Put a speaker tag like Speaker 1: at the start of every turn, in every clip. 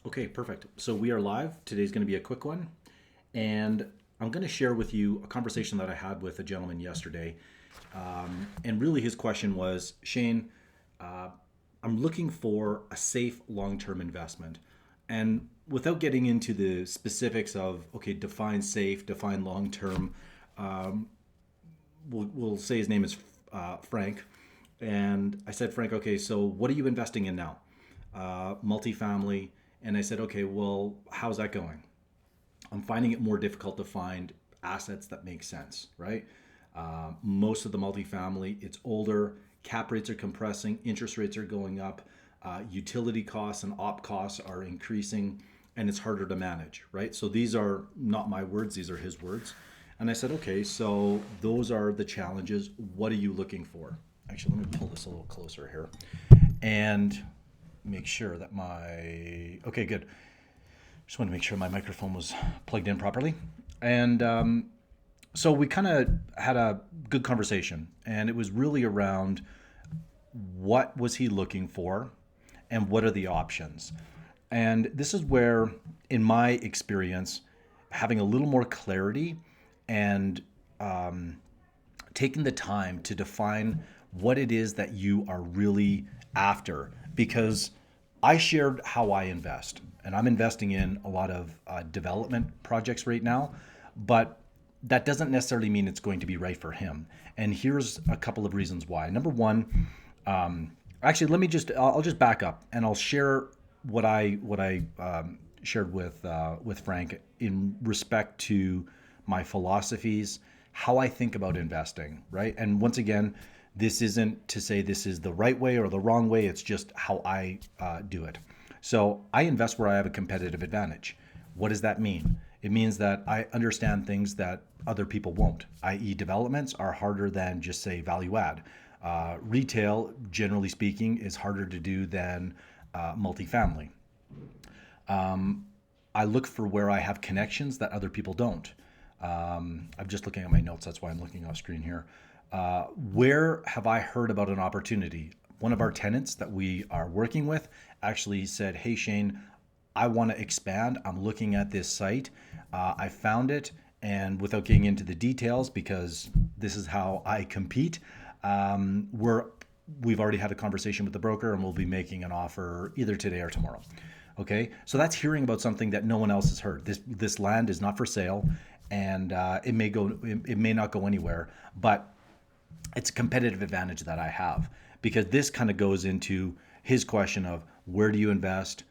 Speaker 1: Okay, perfect. So we are live. Today's going to be a quick one. And I'm going to share with you a conversation that I had with a gentleman yesterday. And really, his question was, Shane, uh, I'm looking for a safe long term investment. And without getting into the specifics of, okay, define safe, define long term, we'll say his name is Frank. And I said, Frank, okay, so what are you investing in now? Multifamily. And I said, okay, well, how's that going? I'm finding it more difficult to find assets that make sense, right? Most of the multifamily, it's older, cap rates are compressing, interest rates are going up, utility costs and op costs are increasing, and it's harder to manage, right? So these are not my words, these are his words. And I said, okay, so those are the challenges. What are you looking for? Actually, let me pull this a little closer here and make sure that okay, good. Just want to make sure my microphone was plugged in properly. And so we kind of had a good conversation, and it was really around what was he looking for and what are the options. And this is where, in my experience, having a little more clarity and taking the time to define what it is that you are really after. Because I shared how I invest, and I'm investing in a lot of development projects right now, but that doesn't necessarily mean it's going to be right for him. And here's a couple of reasons why. Number one, actually, I'll just back up and I'll share what I shared with Frank in respect to my philosophies, how I think about investing, right? And once again, this isn't to say this is the right way or the wrong way. It's just how I do it. So I invest where I have a competitive advantage. What does that mean? It means that I understand things that other people won't, i.e., developments are harder than just say value add. Retail, generally speaking, is harder to do than multifamily. I look for where I have connections that other people don't. I'm just looking at my notes. That's why I'm looking off screen here. Where have I heard about an opportunity? One of our tenants that we are working with actually said, "Hey Shane, I want to expand. I'm looking at this site. I found it, and without getting into the details, because this is how I compete, we've already had a conversation with the broker, and we'll be making an offer either today or tomorrow." Okay, so that's hearing about something that no one else has heard. This land is not for sale, and it may not go anywhere, but it's a competitive advantage that I have because this kind of goes into his question of where do you invest,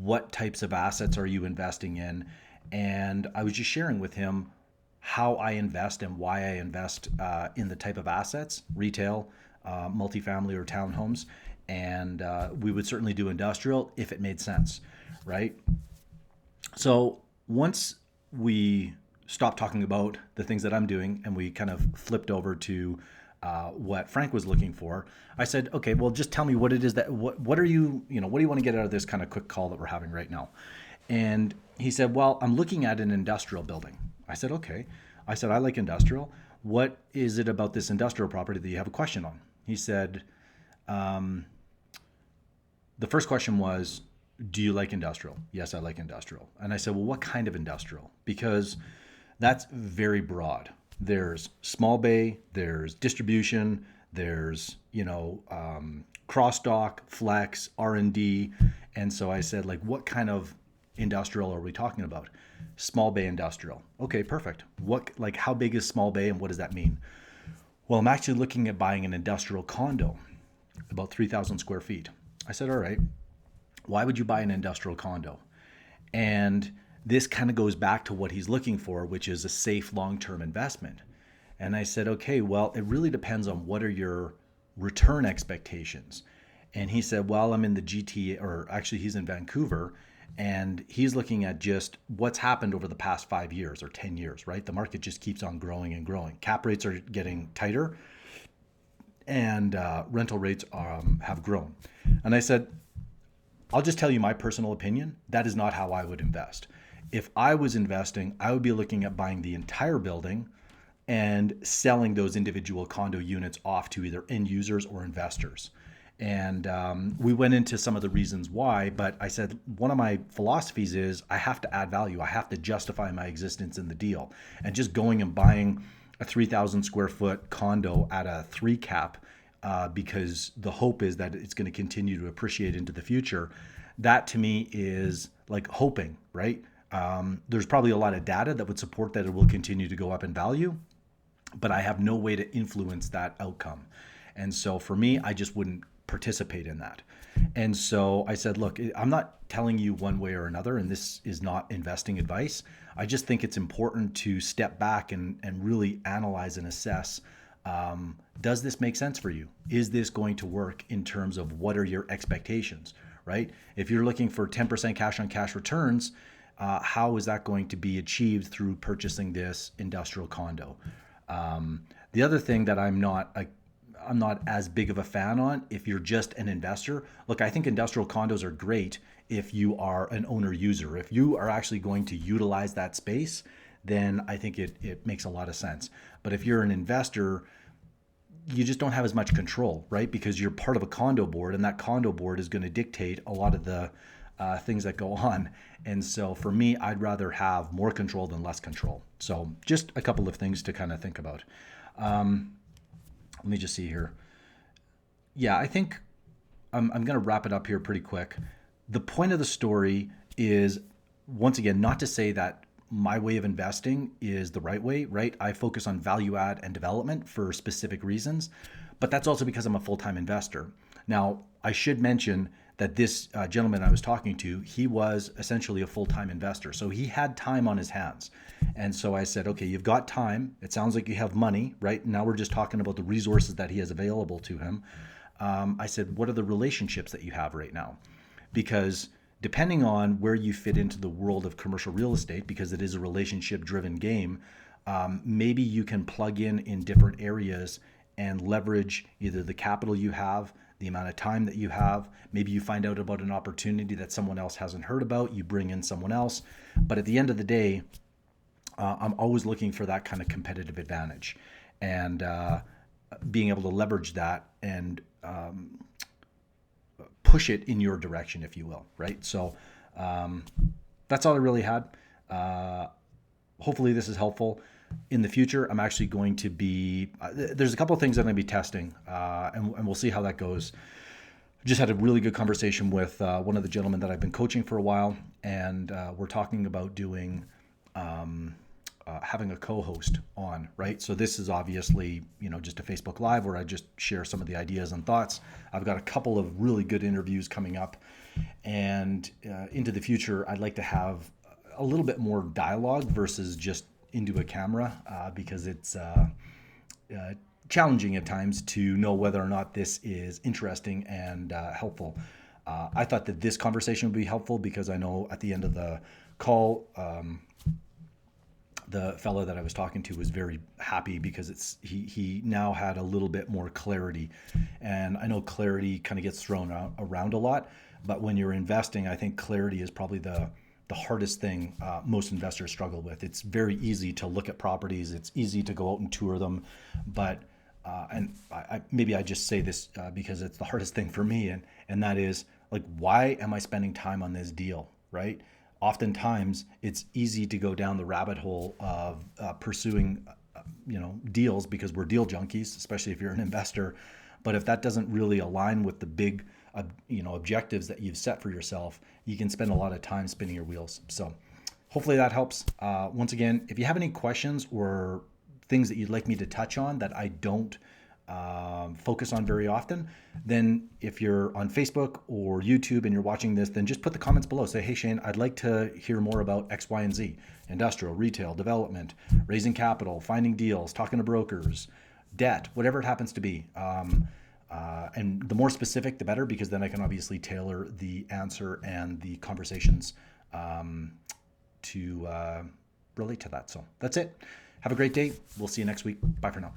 Speaker 1: what types of assets are you investing in, and I was just sharing with him how I invest and why I invest in the type of assets, retail, multifamily, or townhomes, and we would certainly do industrial if it made sense, right? So once we stopped talking about the things that I'm doing and we kind of flipped over to what Frank was looking for, I said, okay, well, just tell me what it is that, what are you, what do you want to get out of this kind of quick call that we're having right now? And he said, well, I'm looking at an industrial building. I said, okay. I said, I like industrial. What is it about this industrial property that you have a question on? He said, the first question was, do you like industrial? Yes, I like industrial. And I said, well, what kind of industrial? Because that's very broad. There's small bay, there's distribution, there's, cross dock, flex, R&D. And so I said, like, what kind of industrial are we talking about? Small bay industrial. Okay, perfect. How big is small bay and what does that mean? Well, I'm actually looking at buying an industrial condo, about 3,000 square feet. I said, all right, why would you buy an industrial condo? And this kind of goes back to what he's looking for, which is a safe long-term investment. And I said, okay, well, it really depends on what are your return expectations. And he said, well, I'm in the GTA, or actually he's in Vancouver, and he's looking at just what's happened over the past 5 years or 10 years, right? The market just keeps on growing and growing. Cap rates are getting tighter and rental rates have grown. And I said, I'll just tell you my personal opinion. That is not how I would invest. If I was investing, I would be looking at buying the entire building and selling those individual condo units off to either end users or investors. And we went into some of the reasons why, but I said one of my philosophies is I have to add value. I have to justify my existence in the deal. And just going and buying a 3,000 square foot condo at a 3 cap because the hope is that it's going to continue to appreciate into the future, that to me is like hoping, right? There's probably a lot of data that would support that it will continue to go up in value, but I have no way to influence that outcome. And so for me, I just wouldn't participate in that. And so I said, look, I'm not telling you one way or another, and this is not investing advice. I just think it's important to step back and really analyze and assess, does this make sense for you? Is this going to work in terms of what are your expectations, right? If you're looking for 10% cash on cash returns, how is that going to be achieved through purchasing this industrial condo? The other thing that I'm not as big of a fan on, if you're just an investor, look, I think industrial condos are great if you are an owner user. If you are actually going to utilize that space, then I think it makes a lot of sense. But if you're an investor, you just don't have as much control, right? Because you're part of a condo board, and that condo board is going to dictate a lot of the things that go on. And so for me, I'd rather have more control than less control. So just a couple of things to kind of think about. Let me just see here. Yeah, I think I'm going to wrap it up here pretty quick. The point of the story is, once again, not to say that my way of investing is the right way, right? I focus on value add and development for specific reasons, but that's also because I'm a full-time investor. Now, I should mention that this gentleman I was talking to, he was essentially a full-time investor. So he had time on his hands. And so I said, okay, you've got time. It sounds like you have money, right? Now we're just talking about the resources that he has available to him. I said, what are the relationships that you have right now? Because depending on where you fit into the world of commercial real estate, because it is a relationship-driven game, maybe you can plug in different areas and leverage either the capital you have, the amount of time that you have. Maybe you find out about an opportunity that someone else hasn't heard about. You bring in someone else. But at the end of the day, I'm always looking for that kind of competitive advantage, and being able to leverage that and push it in your direction, if you will, right? So that's all I really had. Hopefully this is helpful. In the future, I'm actually going to be, there's a couple of things I'm going to be testing, and we'll see how that goes. Just had a really good conversation with one of the gentlemen that I've been coaching for a while, and we're talking about doing, having a co-host on, right? So this is obviously, just a Facebook Live where I just share some of the ideas and thoughts. I've got a couple of really good interviews coming up, and into the future, I'd like to have a little bit more dialogue versus just into a camera, because it's challenging at times to know whether or not this is interesting and helpful. I thought that this conversation would be helpful because I know at the end of the call, the fellow that I was talking to was very happy because he now had a little bit more clarity. And I know clarity kind of gets thrown around a lot, but when you're investing, I think clarity is probably the hardest thing most investors struggle with. It's very easy to look at properties. It's easy to go out and tour them. But, and maybe I just say this because it's the hardest thing for me. And that is, like, why am I spending time on this deal, right? Oftentimes, it's easy to go down the rabbit hole of pursuing, deals because we're deal junkies, especially if you're an investor. But if that doesn't really align with the big objectives that you've set for yourself, you can spend a lot of time spinning your wheels. So hopefully that helps. Once again, if you have any questions or things that you'd like me to touch on that I don't focus on very often, then if you're on Facebook or YouTube and you're watching this, then just put the comments below. Say, hey, Shane, I'd like to hear more about X, Y, and Z, industrial, retail, development, raising capital, finding deals, talking to brokers, debt, whatever it happens to be. And the more specific, the better, because then I can obviously tailor the answer and the conversations to relate to that. So that's it. Have a great day. We'll see you next week. Bye for now.